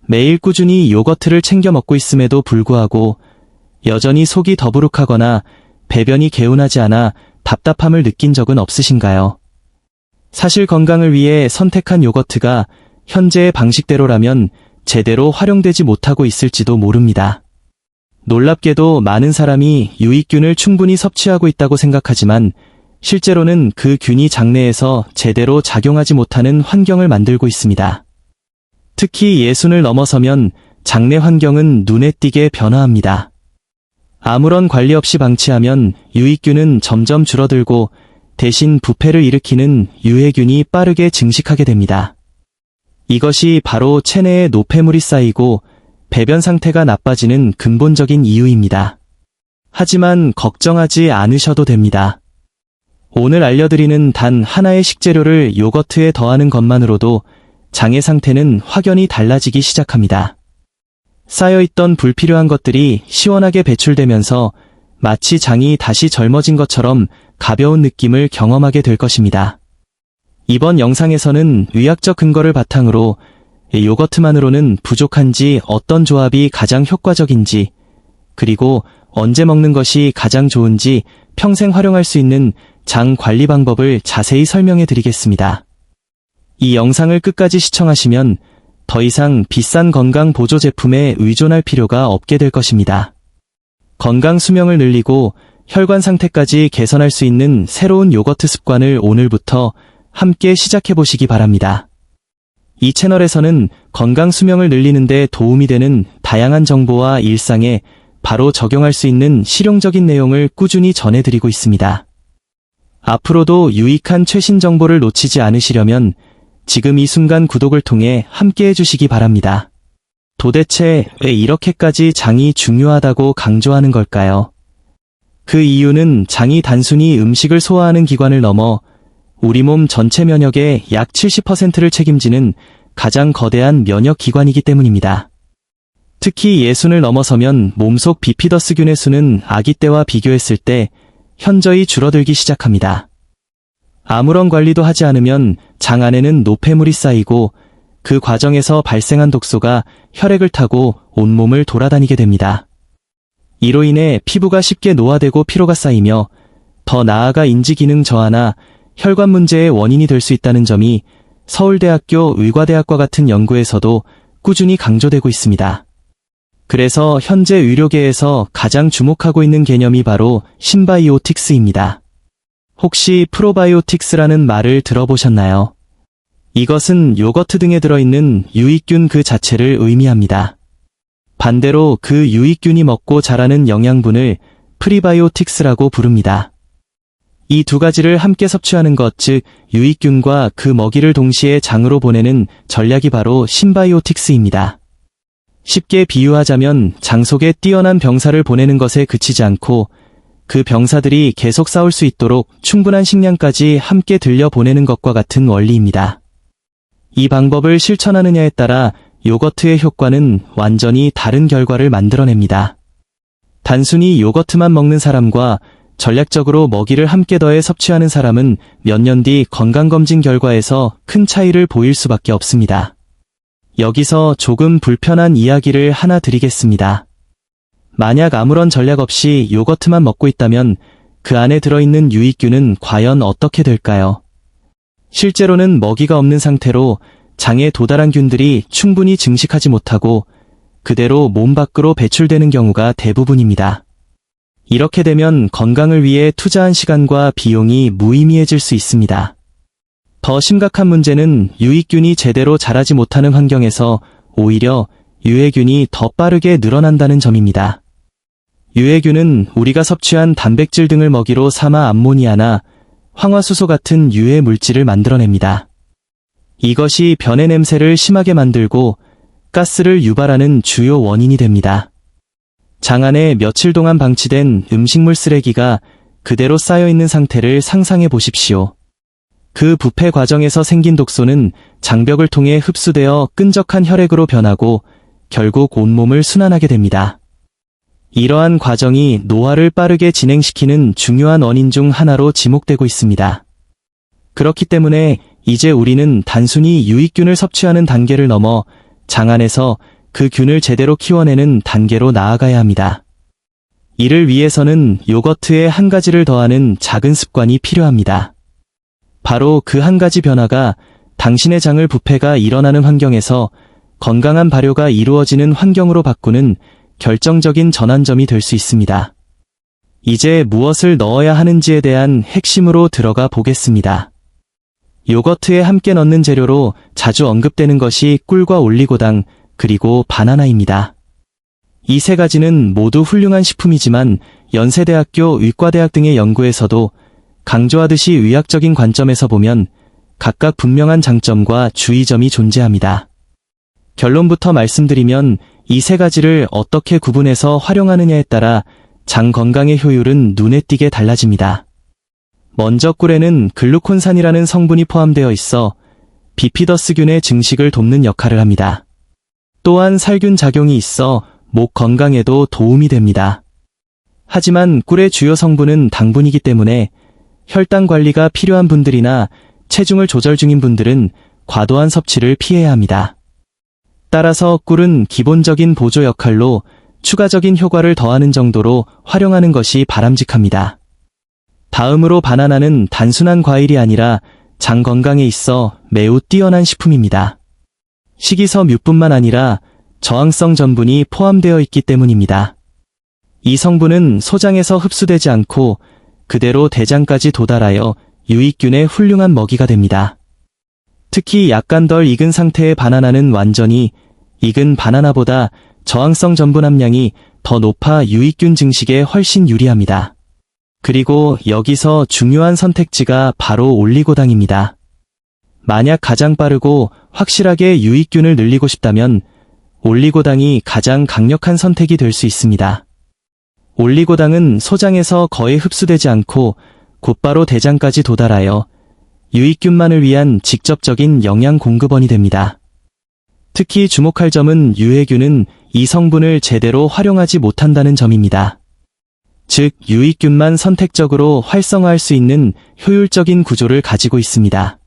매일 꾸준히 요거트를 챙겨 먹고 있음에도 불구하고 여전히 속이 더부룩하거나 배변이 개운하지 않아 답답함을 느낀 적은 없으신가요? 사실 건강을 위해 선택한 요거트가 현재의 방식대로라면 제대로 활용되지 못하고 있을지도 모릅니다. 놀랍게도 많은 사람이 유익균을 충분히 섭취하고 있다고 생각하지만 실제로는 그 균이 장내에서 제대로 작용하지 못하는 환경을 만들고 있습니다. 특히 60을 넘어서면 장내 환경은 눈에 띄게 변화합니다. 아무런 관리 없이 방치하면 유익균은 점점 줄어들고 대신 부패를 일으키는 유해균이 빠르게 증식하게 됩니다. 이것이 바로 체내에 노폐물이 쌓이고 배변 상태가 나빠지는 근본적인 이유입니다. 하지만 걱정하지 않으셔도 됩니다. 오늘 알려드리는 단 하나의 식재료를 요거트에 더하는 것만으로도 장의 상태는 확연히 달라지기 시작합니다. 쌓여있던 불필요한 것들이 시원하게 배출되면서 마치 장이 다시 젊어진 것처럼 가벼운 느낌을 경험하게 될 것입니다. 이번 영상에서는 의학적 근거를 바탕으로 요거트만으로는 부족한지 어떤 조합이 가장 효과적인지 그리고 언제 먹는 것이 가장 좋은지 평생 활용할 수 있는 장 관리 방법을 자세히 설명해 드리겠습니다. 이 영상을 끝까지 시청하시면 더 이상 비싼 건강 보조 제품에 의존할 필요가 없게 될 것입니다. 건강 수명을 늘리고 혈관 상태까지 개선할 수 있는 새로운 요거트 습관을 오늘부터 함께 시작해 보시기 바랍니다. 이 채널에서는 건강 수명을 늘리는 데 도움이 되는 다양한 정보와 일상에 바로 적용할 수 있는 실용적인 내용을 꾸준히 전해드리고 있습니다. 앞으로도 유익한 최신 정보를 놓치지 않으시려면 지금 이 순간 구독을 통해 함께 해주시기 바랍니다. 도대체 왜 이렇게까지 장이 중요하다고 강조하는 걸까요? 그 이유는 장이 단순히 음식을 소화하는 기관을 넘어 우리 몸 전체 면역의 약 70%를 책임지는 가장 거대한 면역 기관이기 때문입니다. 특히 60을 넘어서면 몸속 비피더스균의 수는 아기 때와 비교했을 때 현저히 줄어들기 시작합니다. 아무런 관리도 하지 않으면 장 안에는 노폐물이 쌓이고 그 과정에서 발생한 독소가 혈액을 타고 온몸을 돌아다니게 됩니다. 이로 인해 피부가 쉽게 노화되고 피로가 쌓이며 더 나아가 인지기능 저하나 혈관 문제의 원인이 될 수 있다는 점이 서울대학교 의과대학과 같은 연구에서도 꾸준히 강조되고 있습니다. 그래서 현재 의료계에서 가장 주목하고 있는 개념이 바로 신바이오틱스입니다. 혹시 프로바이오틱스라는 말을 들어보셨나요? 이것은 요거트 등에 들어있는 유익균 그 자체를 의미합니다. 반대로 그 유익균이 먹고 자라는 영양분을 프리바이오틱스라고 부릅니다. 이 두 가지를 함께 섭취하는 것, 즉 유익균과 그 먹이를 동시에 장으로 보내는 전략이 바로 신바이오틱스입니다. 쉽게 비유하자면 장 속에 뛰어난 병사를 보내는 것에 그치지 않고 그 병사들이 계속 싸울 수 있도록 충분한 식량까지 함께 들려보내는 것과 같은 원리입니다. 이 방법을 실천하느냐에 따라 요거트의 효과는 완전히 다른 결과를 만들어냅니다. 단순히 요거트만 먹는 사람과 전략적으로 먹이를 함께 더해 섭취하는 사람은 몇 년 뒤 건강검진 결과에서 큰 차이를 보일 수밖에 없습니다. 여기서 조금 불편한 이야기를 하나 드리겠습니다. 만약 아무런 전략 없이 요거트만 먹고 있다면 그 안에 들어있는 유익균은 과연 어떻게 될까요? 실제로는 먹이가 없는 상태로 장에 도달한 균들이 충분히 증식하지 못하고 그대로 몸 밖으로 배출되는 경우가 대부분입니다. 이렇게 되면 건강을 위해 투자한 시간과 비용이 무의미해질 수 있습니다. 더 심각한 문제는 유익균이 제대로 자라지 못하는 환경에서 오히려 유해균이 더 빠르게 늘어난다는 점입니다. 유해균은 우리가 섭취한 단백질 등을 먹이로 삼아 암모니아나 황화수소 같은 유해 물질을 만들어냅니다. 이것이 변의 냄새를 심하게 만들고 가스를 유발하는 주요 원인이 됩니다. 장 안에 며칠 동안 방치된 음식물 쓰레기가 그대로 쌓여있는 상태를 상상해 보십시오. 그 부패 과정에서 생긴 독소는 장벽을 통해 흡수되어 끈적한 혈액으로 변하고 결국 온몸을 순환하게 됩니다. 이러한 과정이 노화를 빠르게 진행시키는 중요한 원인 중 하나로 지목되고 있습니다. 그렇기 때문에 이제 우리는 단순히 유익균을 섭취하는 단계를 넘어 장 안에서 그 균을 제대로 키워내는 단계로 나아가야 합니다. 이를 위해서는 요거트에 한 가지를 더하는 작은 습관이 필요합니다. 바로 그 한 가지 변화가 당신의 장을 부패가 일어나는 환경에서 건강한 발효가 이루어지는 환경으로 바꾸는 결정적인 전환점이 될 수 있습니다. 이제 무엇을 넣어야 하는지에 대한 핵심으로 들어가 보겠습니다. 요거트에 함께 넣는 재료로 자주 언급되는 것이 꿀과 올리고당, 그리고 바나나입니다. 이 세 가지는 모두 훌륭한 식품이지만 연세대학교 의과대학 등의 연구에서도 강조하듯이 의학적인 관점에서 보면 각각 분명한 장점과 주의점이 존재합니다. 결론부터 말씀드리면 이 세 가지를 어떻게 구분해서 활용하느냐에 따라 장 건강의 효율은 눈에 띄게 달라집니다. 먼저 꿀에는 글루콘산이라는 성분이 포함되어 있어 비피더스균의 증식을 돕는 역할을 합니다. 또한 살균 작용이 있어 목 건강에도 도움이 됩니다. 하지만 꿀의 주요 성분은 당분이기 때문에 혈당 관리가 필요한 분들이나 체중을 조절 중인 분들은 과도한 섭취를 피해야 합니다. 따라서 꿀은 기본적인 보조 역할로 추가적인 효과를 더하는 정도로 활용하는 것이 바람직합니다. 다음으로 바나나는 단순한 과일이 아니라 장 건강에 있어 매우 뛰어난 식품입니다. 식이섬유뿐만 아니라 저항성 전분이 포함되어 있기 때문입니다. 이 성분은 소장에서 흡수되지 않고 그대로 대장까지 도달하여 유익균의 훌륭한 먹이가 됩니다. 특히 약간 덜 익은 상태의 바나나는 완전히 익은 바나나보다 저항성 전분 함량이 더 높아 유익균 증식에 훨씬 유리합니다. 그리고 여기서 중요한 선택지가 바로 올리고당입니다. 만약 가장 빠르고 확실하게 유익균을 늘리고 싶다면 올리고당이 가장 강력한 선택이 될 수 있습니다. 올리고당은 소장에서 거의 흡수되지 않고 곧바로 대장까지 도달하여 유익균만을 위한 직접적인 영양 공급원이 됩니다. 특히 주목할 점은 유해균은 이 성분을 제대로 활용하지 못한다는 점입니다. 즉, 유익균만 선택적으로 활성화할 수 있는 효율적인 구조를 가지고 있습니다.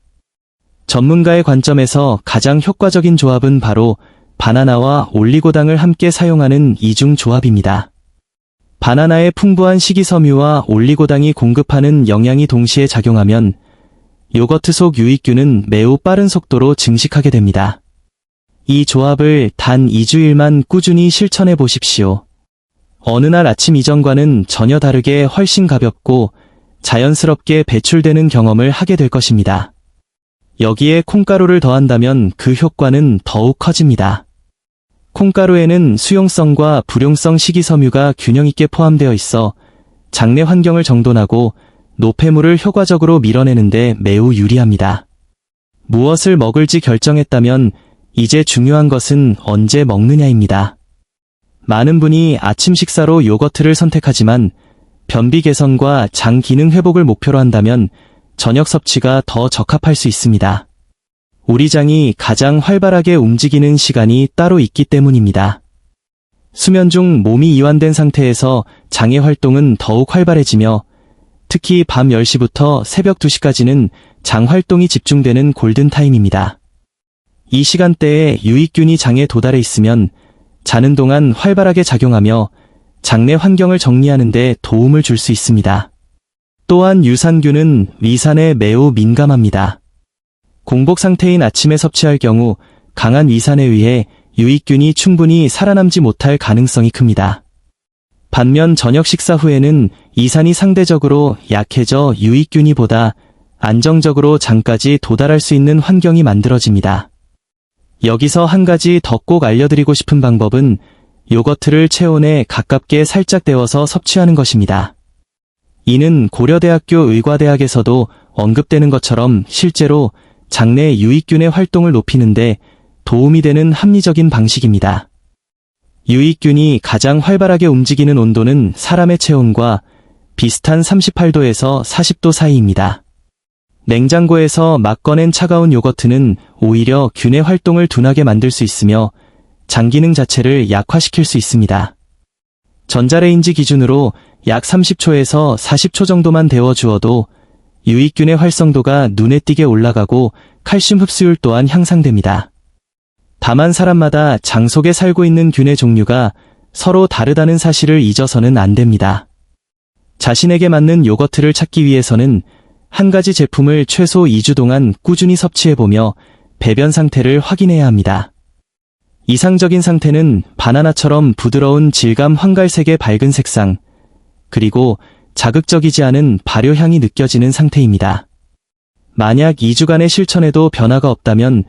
전문가의 관점에서 가장 효과적인 조합은 바로 바나나와 올리고당을 함께 사용하는 이중 조합입니다. 바나나의 풍부한 식이섬유와 올리고당이 공급하는 영양이 동시에 작용하면 요거트 속 유익균은 매우 빠른 속도로 증식하게 됩니다. 이 조합을 단 2주일만 꾸준히 실천해 보십시오. 어느 날 아침 이전과는 전혀 다르게 훨씬 가볍고 자연스럽게 배출되는 경험을 하게 될 것입니다. 여기에 콩가루를 더한다면 그 효과는 더욱 커집니다. 콩가루에는 수용성과 불용성 식이섬유가 균형 있게 포함되어 있어 장내 환경을 정돈하고 노폐물을 효과적으로 밀어내는데 매우 유리합니다. 무엇을 먹을지 결정했다면 이제 중요한 것은 언제 먹느냐입니다. 많은 분이 아침 식사로 요거트를 선택하지만 변비 개선과 장 기능 회복을 목표로 한다면 저녁 섭취가 더 적합할 수 있습니다. 우리 장이 가장 활발하게 움직이는 시간이 따로 있기 때문입니다. 수면 중 몸이 이완된 상태에서 장의 활동은 더욱 활발해지며 특히 밤 10시부터 새벽 2시까지는 장 활동이 집중되는 골든타임입니다. 이 시간대에 유익균이 장에 도달해 있으면 자는 동안 활발하게 작용하며 장내 환경을 정리하는 데 도움을 줄 수 있습니다. 또한 유산균은 위산에 매우 민감합니다. 공복 상태인 아침에 섭취할 경우 강한 위산에 의해 유익균이 충분히 살아남지 못할 가능성이 큽니다. 반면 저녁 식사 후에는 이산이 상대적으로 약해져 유익균이 보다 안정적으로 장까지 도달할 수 있는 환경이 만들어집니다. 여기서 한 가지 더 꼭 알려드리고 싶은 방법은 요거트를 체온에 가깝게 살짝 데워서 섭취하는 것입니다. 이는 고려대학교 의과대학에서도 언급되는 것처럼 실제로 장내 유익균의 활동을 높이는데 도움이 되는 합리적인 방식입니다. 유익균이 가장 활발하게 움직이는 온도는 사람의 체온과 비슷한 38도에서 40도 사이입니다. 냉장고에서 막 꺼낸 차가운 요거트는 오히려 균의 활동을 둔하게 만들 수 있으며 장 기능 자체를 약화시킬 수 있습니다. 전자레인지 기준으로 약 30초에서 40초 정도만 데워주어도 유익균의 활성도가 눈에 띄게 올라가고 칼슘 흡수율 또한 향상됩니다. 다만 사람마다 장 속에 살고 있는 균의 종류가 서로 다르다는 사실을 잊어서는 안 됩니다. 자신에게 맞는 요거트를 찾기 위해서는 한 가지 제품을 최소 2주 동안 꾸준히 섭취해보며 배변 상태를 확인해야 합니다. 이상적인 상태는 바나나처럼 부드러운 질감 황갈색의 밝은 색상, 그리고 자극적이지 않은 발효향이 느껴지는 상태입니다. 만약 2주간의 실천에도 변화가 없다면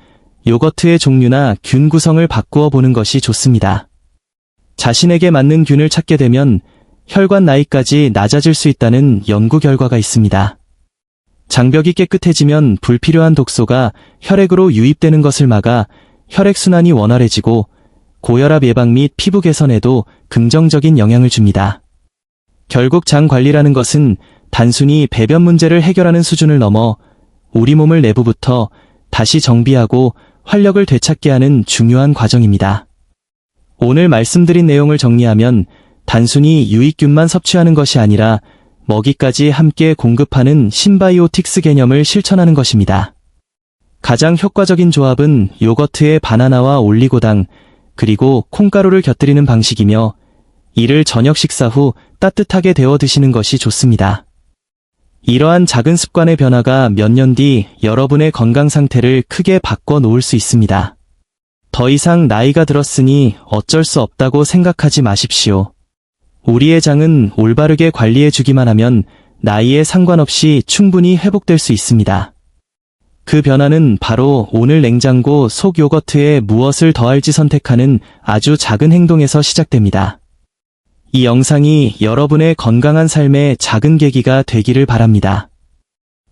요거트의 종류나 균 구성을 바꾸어 보는 것이 좋습니다. 자신에게 맞는 균을 찾게 되면 혈관 나이까지 낮아질 수 있다는 연구 결과가 있습니다. 장벽이 깨끗해지면 불필요한 독소가 혈액으로 유입되는 것을 막아 혈액순환이 원활해지고 고혈압 예방 및 피부 개선에도 긍정적인 영향을 줍니다. 결국 장 관리라는 것은 단순히 배변 문제를 해결하는 수준을 넘어 우리 몸을 내부부터 다시 정비하고 활력을 되찾게 하는 중요한 과정입니다. 오늘 말씀드린 내용을 정리하면 단순히 유익균만 섭취하는 것이 아니라 먹이까지 함께 공급하는 신바이오틱스 개념을 실천하는 것입니다. 가장 효과적인 조합은 요거트에 바나나와 올리고당, 그리고 콩가루를 곁들이는 방식이며 이를 저녁 식사 후 따뜻하게 데워 드시는 것이 좋습니다. 이러한 작은 습관의 변화가 몇 년 뒤 여러분의 건강 상태를 크게 바꿔 놓을 수 있습니다. 더 이상 나이가 들었으니 어쩔 수 없다고 생각하지 마십시오. 우리의 장은 올바르게 관리해 주기만 하면 나이에 상관없이 충분히 회복될 수 있습니다. 그 변화는 바로 오늘 냉장고 속 요거트에 무엇을 더할지 선택하는 아주 작은 행동에서 시작됩니다. 이 영상이 여러분의 건강한 삶의 작은 계기가 되기를 바랍니다.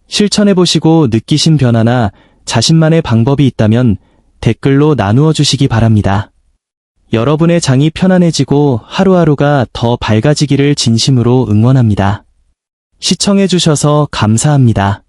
실천해보시고 느끼신 변화나 자신만의 방법이 있다면 댓글로 나누어 주시기 바랍니다. 여러분의 장이 편안해지고 하루하루가 더 밝아지기를 진심으로 응원합니다. 시청해주셔서 감사합니다.